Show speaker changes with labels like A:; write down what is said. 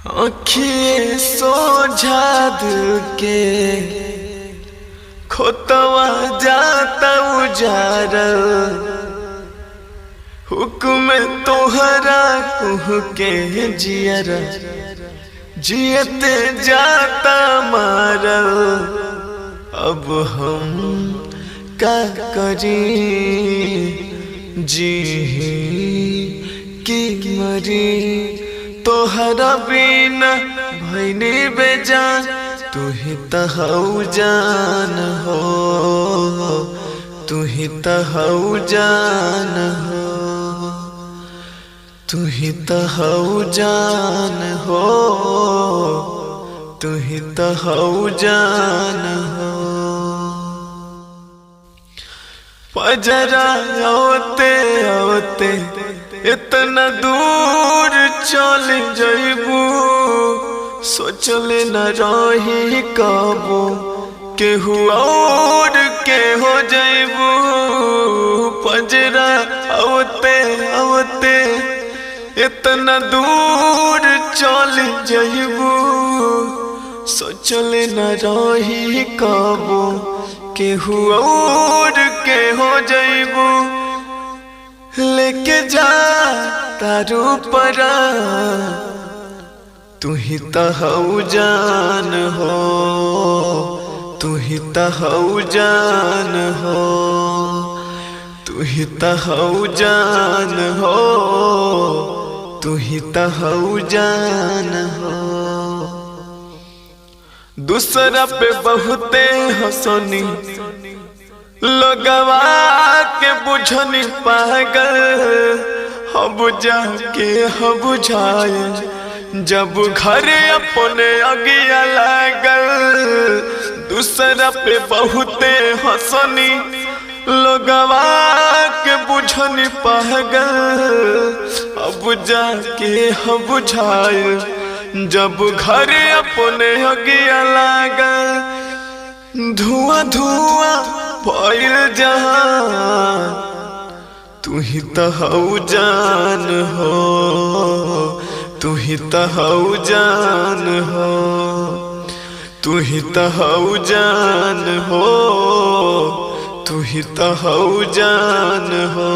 A: आँखिए सोझा दिल के खोतवा जाता उजारल, हुक्म तोहरा कुह के जियरा जियते जाता मारल। अब हम का करी जी की मरी, तोहरा बिना भैनी बेजान। तू ही तहु जान हो, तू ही तहु जान हो, तू ही तहु जान हो, तू ही तहु जान हो। पजरा होते होते इतना दूर चल जइबू, सोचले न रही कबो केहू और के हो जइबू। पजरा होते होते इतना दूर चल जइबू, सोचले न रही कबो केहू और के हो जइबू। लेके जा तारू परा, तू ही तहु जान हो, तू ही तहु जान हो, तू ही तहु जान हो, तू ही तहु जान हो। दूसरा पे बहुते हंसनी, लोगवा के बुझनी पागल। हम जाके हम बुझाए जब घर अपने अगिया लागल। दूसरा पे बहुते हंसनी, लोगवा के बुझनी पागल। अब जाके हम बुझाए जब घर अपने अगिया लागल। धुआं धुआं भइल जहां, तू ही तहु जान हो, तू ही तहु जान हो, तू ही तहु जान हो, तू ही तहु जान हो।